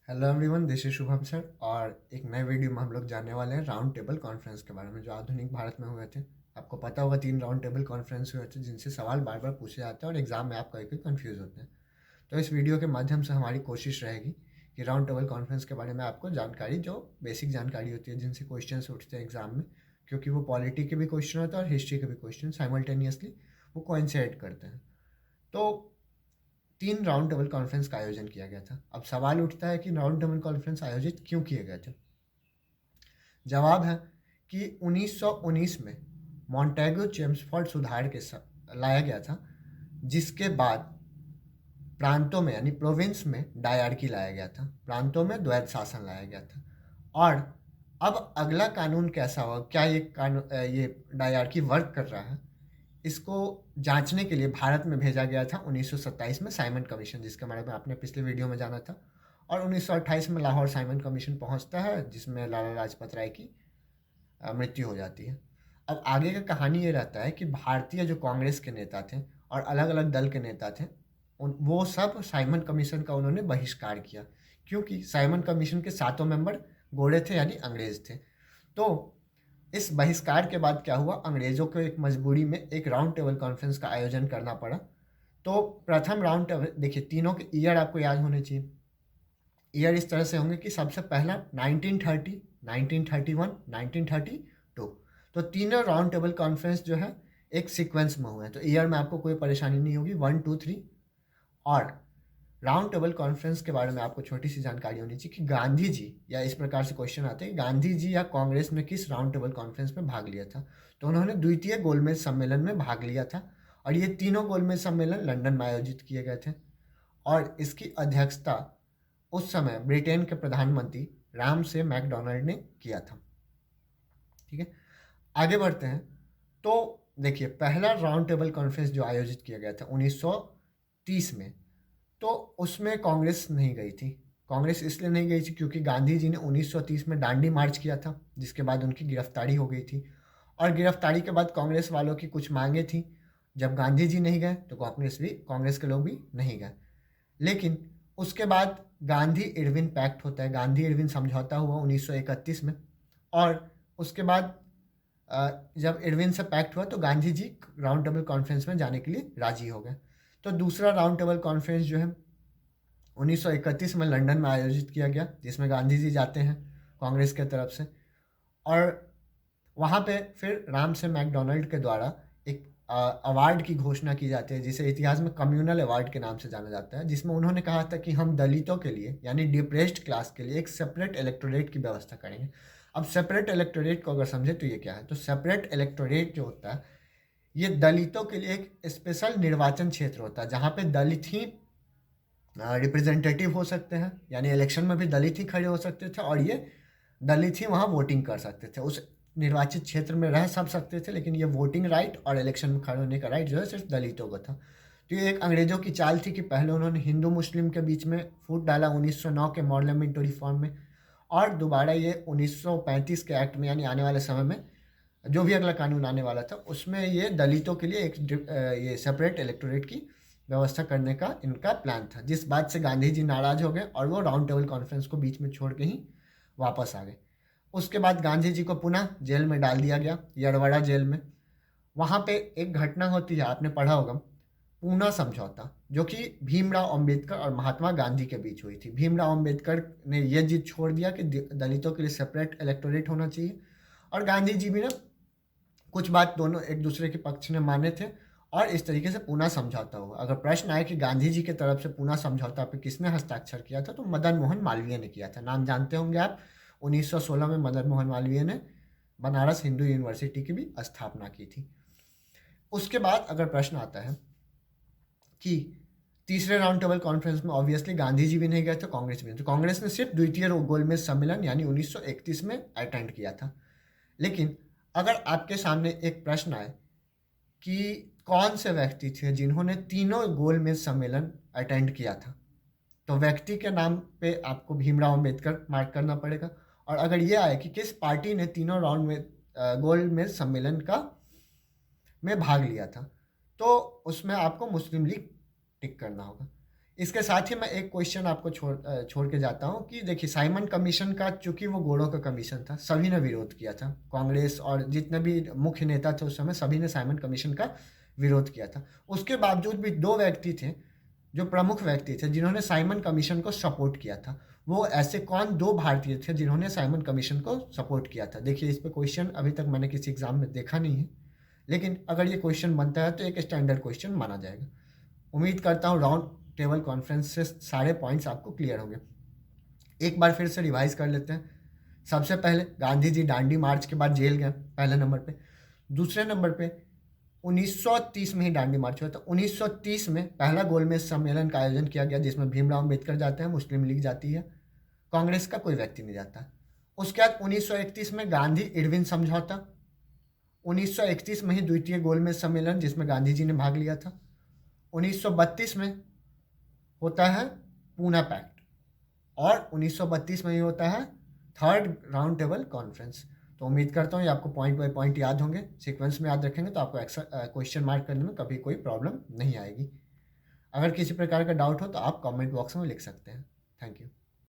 Hello everyone, this is Shubham sir. और एक नए वीडियो में हम लोग जानने वाले हैं राउंड टेबल कॉन्फ्रेंस के बारे में जो आधुनिक भारत में हुए थे। आपको पता होगा 3 राउंड टेबल कॉन्फ्रेंस हुए थे जिनसे सवाल बार बार पूछे जाते हैं और एग्जाम में आप कभी कभी कंफ्यूज होते हैं। तो इस वीडियो के माध्यम से हमारी कोशिश रहेगी कि राउंड टेबल कॉन्फ्रेंस के बारे में आपको जानकारी, जो बेसिक जानकारी होती है जिनसे क्वेश्चन उठते हैं एग्जाम में, क्योंकि वो पॉलिटी के भी क्वेश्चन होते हैं और हिस्ट्री के भी क्वेश्चन साइमल्टेनियसली वो कोइंसाइड करते हैं। तो 3 राउंड टेबल कॉन्फ्रेंस का आयोजन किया गया था। अब सवाल उठता है कि राउंड टेबल कॉन्फ्रेंस आयोजित क्यों किए गए थे। जवाब है कि 1919 में मॉन्टेगो चेम्सफोर्ड सुधार के लाया गया था, जिसके बाद प्रांतों में यानी प्रोविंस में डायरकी लाया गया था, प्रांतों में द्वैत शासन लाया गया था। और अब अगला कानून कैसा होगा, क्या ये कानून ये डायरकी वर्क कर रहा है, इसको जांचने के लिए भारत में भेजा गया था 1927 में साइमन कमीशन, जिसके बारे में आपने पिछले वीडियो में जाना था। और 1928 में लाहौर साइमन कमीशन पहुंचता है, जिसमें लाला लाजपत राय की मृत्यु हो जाती है। अब आगे का कहानी ये रहता है कि भारतीय जो कांग्रेस के नेता थे और अलग अलग दल के नेता थे, वो सब साइमन कमीशन का उन्होंने बहिष्कार किया, क्योंकि साइमन कमीशन के 7 मेंबर गोरे थे यानी अंग्रेज थे। तो इस बहिष्कार के बाद क्या हुआ, अंग्रेजों को एक मजबूरी में एक राउंड टेबल कॉन्फ्रेंस का आयोजन करना पड़ा। तो प्रथम राउंड टेबल, देखिए तीनों के ईयर आपको याद होने चाहिए। ईयर इस तरह से होंगे कि सबसे पहला 1930, 1931, 1932। तो तीनों राउंड टेबल कॉन्फ्रेंस जो है एक सीक्वेंस में हुए हैं, तो ईयर में आपको कोई परेशानी नहीं होगी, 1 2 3। और राउंड टेबल कॉन्फ्रेंस के बारे में आपको छोटी सी जानकारी होनी चाहिए कि गांधी जी, या इस प्रकार से क्वेश्चन आते हैं, गांधी जी या कांग्रेस ने किस राउंड टेबल कॉन्फ्रेंस में भाग लिया था। तो उन्होंने द्वितीय गोलमेज सम्मेलन में भाग लिया था, और ये तीनों गोलमेज सम्मेलन लंदन में आयोजित किए गए थे। और इसकी अध्यक्षता उस समय ब्रिटेन के प्रधानमंत्री राम से मैकडोनाल्ड ने किया था। ठीक है, आगे बढ़ते हैं। तो देखिए, पहला राउंड टेबल कॉन्फ्रेंस जो आयोजित किया गया था 1930 में, तो उसमें कांग्रेस नहीं गई थी। कांग्रेस इसलिए नहीं गई थी क्योंकि गांधी जी ने 1930 में दांडी मार्च किया था, जिसके बाद उनकी गिरफ्तारी हो गई थी। और गिरफ्तारी के बाद कांग्रेस वालों की कुछ मांगे थी। जब गांधी जी नहीं गए तो कांग्रेस के लोग भी नहीं गए। लेकिन उसके बाद गांधी इरविन पैक्ट होता है, गांधी इरविन समझौता हुआ 1931 में। और उसके बाद जब इरविन से पैक्ट हुआ तो Gandhi ji round table conference में जाने के लिए राजी हो गए। तो दूसरा राउंड टेबल कॉन्फ्रेंस जो है 1931 में लंदन में आयोजित किया गया, जिसमें गांधी जी जाते हैं कांग्रेस के तरफ से। और वहाँ पे फिर राम से मैकडोनाल्ड के द्वारा एक अवार्ड की घोषणा की जाती है, जिसे इतिहास में कम्युनल अवार्ड के नाम से जाना जाता है, जिसमें उन्होंने कहा था कि हम दलितों के लिए यानी डिप्रेस्ड क्लास के लिए एक सेपरेट इलेक्टोरेट की व्यवस्था करेंगे। अब सेपरेट इलेक्टोरेट को अगर समझे तो ये क्या है, तो सेपरेट इलेक्टोरेट जो होता है, ये दलितों के लिए एक स्पेशल निर्वाचन क्षेत्र होता है, जहाँ पे दलित ही रिप्रेजेंटेटिव हो सकते हैं, यानी इलेक्शन में भी दलित ही खड़े हो सकते थे, और ये दलित ही वहाँ वोटिंग कर सकते थे। उस निर्वाचित क्षेत्र में रह सब सकते थे, लेकिन ये वोटिंग राइट और इलेक्शन में खड़े होने का राइट जो है सिर्फ दलितों को था। तो ये एक अंग्रेजों की चाल थी कि पहले उन्होंने हिंदू मुस्लिम के बीच में फूट डाला 1909 के पार्लियामेंट्री रिफॉर्म में, और दोबारा ये 1935 के एक्ट में, यानी आने वाले समय में जो भी अगला कानून आने वाला था उसमें ये दलितों के लिए ये सेपरेट इलेक्टोरेट की व्यवस्था करने का इनका प्लान था, जिस बात से गांधी जी नाराज हो गए और वो राउंड टेबल कॉन्फ्रेंस को बीच में छोड़ के ही वापस आ गए। उसके बाद गांधी जी को पुनः जेल में डाल दिया गया, यड़वाड़ा जेल में। वहाँ पे एक घटना होती है, आपने पढ़ा होगा, पूना समझौता, जो कि भीमराव अंबेडकर और महात्मा गांधी के बीच हुई थी। भीमराव अंबेडकर ने यह जिद छोड़ दिया कि दलितों के लिए सेपरेट इलेक्टोरेट होना चाहिए, और गांधी जी भी ना कुछ बात दोनों एक दूसरे के पक्ष में माने थे, और इस तरीके से पूना समझौता हुआ। अगर प्रश्न आए कि गांधी जी की तरफ से पूना समझौता पे किसने हस्ताक्षर किया था, तो मदन मोहन मालवीय ने किया था। नाम जानते होंगे आप, 1916 में मदन मोहन मालवीय ने बनारस हिंदू यूनिवर्सिटी की भी स्थापना की थी। उसके बाद अगर प्रश्न आता है कि तीसरे राउंड टेबल कॉन्फ्रेंस में ऑब्वियसली गांधी जी भी नहीं गए थे, कांग्रेस भी नहीं, तो कांग्रेस ने सिर्फ द्वितीय गोलमेज सम्मेलन यानी 1931 में अटेंड किया था। लेकिन अगर आपके सामने एक प्रश्न आए कि कौन से व्यक्ति थे जिन्होंने तीनों गोलमेज सम्मेलन अटेंड किया था, तो व्यक्ति के नाम पे आपको भीमराव अंबेडकर मार्क करना पड़ेगा। और अगर ये आए कि किस पार्टी ने तीनों राउंड में गोलमेज सम्मेलन का में भाग लिया था, तो उसमें आपको मुस्लिम लीग टिक करना होगा। इसके साथ ही मैं एक क्वेश्चन आपको छोड़ के जाता हूँ कि देखिए साइमन कमीशन का, चूंकि वो गोरों का कमीशन था, सभी ने विरोध किया था। कांग्रेस और जितने भी मुख्य नेता थे उस समय, सभी ने साइमन कमीशन का विरोध किया था। उसके बावजूद भी दो व्यक्ति थे जो प्रमुख व्यक्ति थे जिन्होंने साइमन कमीशन को सपोर्ट किया था। वो ऐसे कौन दो भारतीय थे जिन्होंने साइमन कमीशन को सपोर्ट किया था? देखिए इस पे क्वेश्चन अभी तक मैंने किसी एग्जाम में देखा नहीं है, लेकिन अगर ये क्वेश्चन बनता है तो एक स्टैंडर्ड क्वेश्चन माना जाएगा। उम्मीद करता हूँ राउंड टेबल कॉन्फ्रेंस से सारे पॉइंट्स आपको क्लियर होंगे। एक बार फिर से रिवाइज कर लेते हैं। सबसे पहले गांधी जी दांडी मार्च के बाद जेल गए, पहले नंबर पे। दूसरे नंबर पे 1930 में ही दांडी मार्च हुआ था। 1930 में पहला गोलमेज सम्मेलन का आयोजन किया गया जिसमें भीमराव अम्बेडकर जाते हैं, मुस्लिम लीग जाती है, कांग्रेस का कोई व्यक्ति नहीं जाता। उसके बाद 1931 में गांधी इरविन समझौता। 1931 में ही द्वितीय गोलमेज सम्मेलन जिसमें गांधी जी ने भाग लिया था। 1932 में होता है पूना पैक्ट, और 1932 में ही होता है थर्ड राउंड टेबल कॉन्फ्रेंस। तो उम्मीद करता हूँ ये आपको पॉइंट बाय पॉइंट याद होंगे, सीक्वेंस में याद रखेंगे तो आपको क्वेश्चन मार्क करने में कभी कोई प्रॉब्लम नहीं आएगी। अगर किसी प्रकार का डाउट हो तो आप कमेंट बॉक्स में लिख सकते हैं। Thank you.